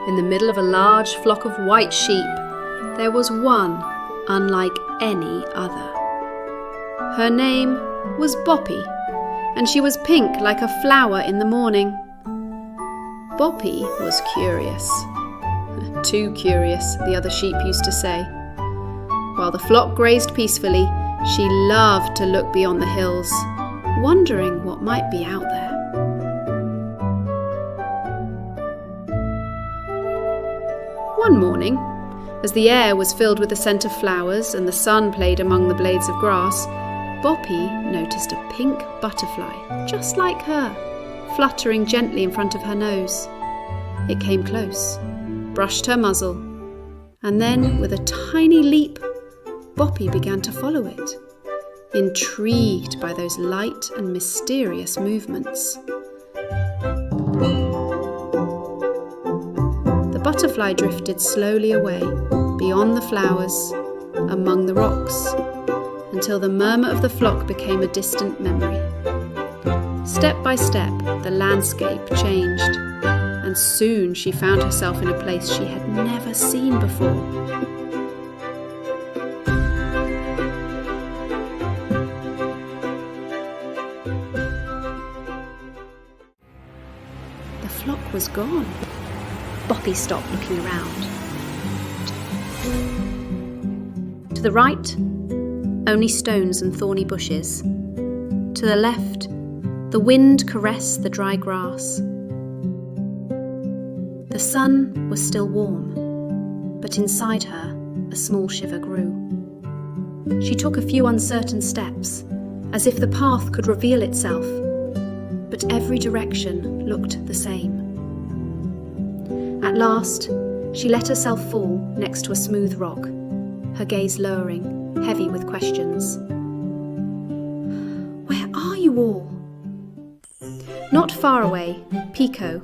in the middle of a large flock of white sheep, there was one unlike any other. Her name was Boppy, and she was pink like a flower in the morning. Boppy was curious. Too curious, the other sheep used to say. While the flock grazed peacefully, she loved to look beyond the hills, wondering what might be out there. One morning, as the air was filled with the scent of flowers and the sun played among the blades of grass, Boppy noticed a pink butterfly, just like her, fluttering gently in front of her nose. It came close, brushed her muzzle, and then, with a tiny leap, Boppy began to follow it, intrigued by those light and mysterious movements. The butterfly drifted slowly away, beyond the flowers, among the rocks, until the murmur of the flock became a distant memory. Step by step, the landscape changed, and soon she found herself in a place she had never seen before. The flock was gone. Boppy stopped looking around. To the right, only stones and thorny bushes. To the left, the wind caressed the dry grass. The sun was still warm, but inside her a small shiver grew. She took a few uncertain steps, as if the path could reveal itself, but every direction looked the same. At last, she let herself fall next to a smooth rock, her gaze lowering, heavy with questions. Where are you all? Not far away, Pico,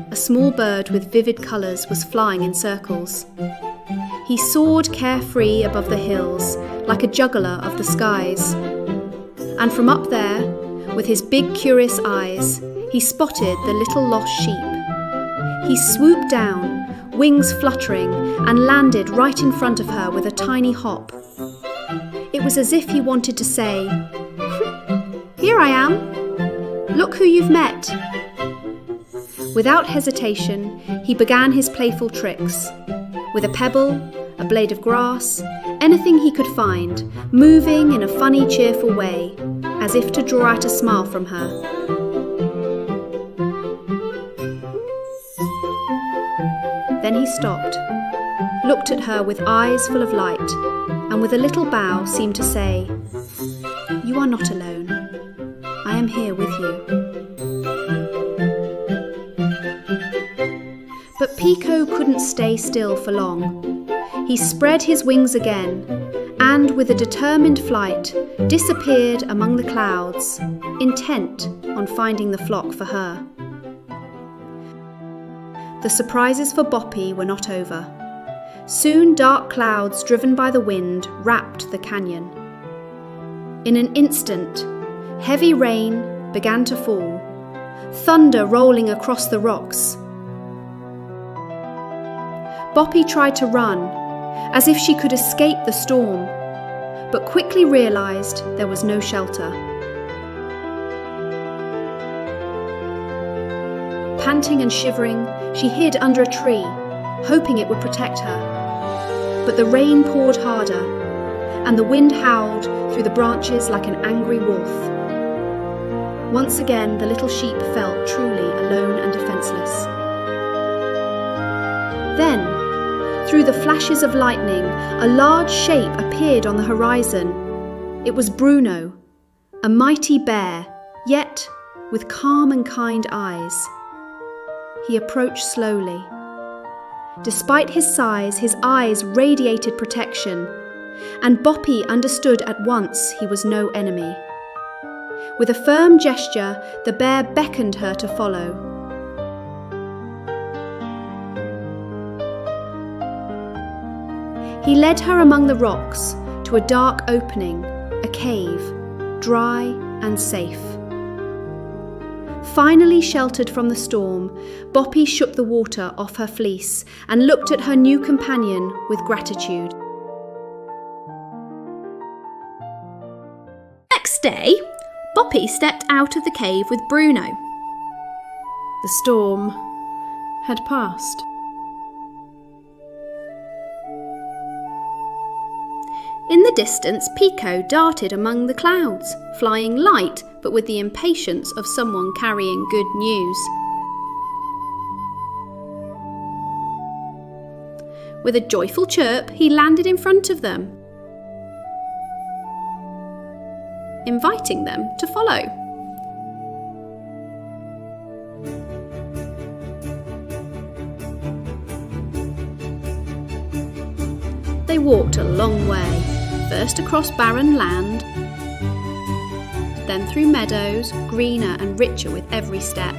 a small bird with vivid colours, was flying in circles. He soared carefree above the hills, like a juggler of the skies. And from up there, with his big curious eyes, he spotted the little lost sheep. He swooped down, wings fluttering, and landed right in front of her with a tiny hop. It was as if he wanted to say, "Here I am. Look who you've met." Without hesitation, he began his playful tricks. With a pebble, a blade of grass, anything he could find, moving in a funny, cheerful way, as if to draw out a smile from her. Then he stopped, looked at her with eyes full of light, and with a little bow seemed to say, "You are not alone. I am here with you." But Pico couldn't stay still for long. He spread his wings again, and with a determined flight, disappeared among the clouds, intent on finding the flock for her. The surprises for Boppy were not over. Soon dark clouds driven by the wind wrapped the canyon. In an instant, heavy rain began to fall, thunder rolling across the rocks. Boppy tried to run, as if she could escape the storm, but quickly realised there was no shelter. Panting and shivering, she hid under a tree, hoping it would protect her. But the rain poured harder, and the wind howled through the branches like an angry wolf. Once again, the little sheep felt truly alone and defenceless. Then, through the flashes of lightning, a large shape appeared on the horizon. It was Bruno, a mighty bear, yet with calm and kind eyes. He approached slowly. Despite his size, his eyes radiated protection, and Boppy understood at once he was no enemy. With a firm gesture, the bear beckoned her to follow. He led her among the rocks to a dark opening, a cave, dry and safe. Finally sheltered from the storm, Boppy shook the water off her fleece and looked at her new companion with gratitude. Next day, Boppy stepped out of the cave with Bruno. The storm had passed. In the distance, Pico darted among the clouds, flying light but with the impatience of someone carrying good news. With a joyful chirp, he landed in front of them, inviting them to follow. They walked a long way, first across barren land, then through meadows, greener and richer with every step.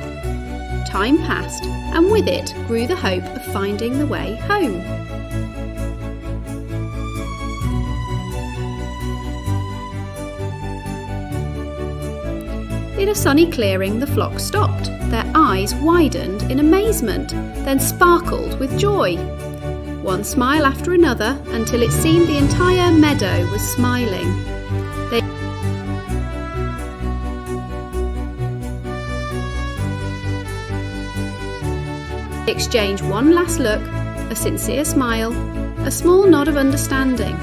Time passed, and with it grew the hope of finding the way home. In a sunny clearing, the flock stopped. Their eyes widened in amazement, then sparkled with joy. One smile after another, until it seemed the entire meadow was smiling. They exchanged one last look, a sincere smile, a small nod of understanding.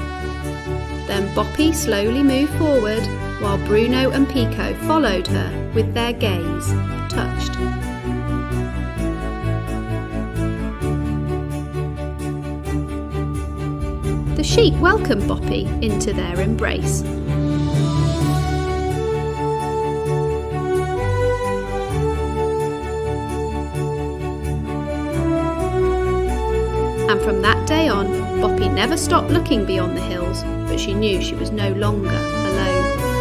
Then Boppy slowly moved forward, while Bruno and Pico followed her with their gaze touched. The sheep welcomed Boppy into their embrace. And from that day on, Boppy never stopped looking beyond the hills, but she knew she was no longer alone.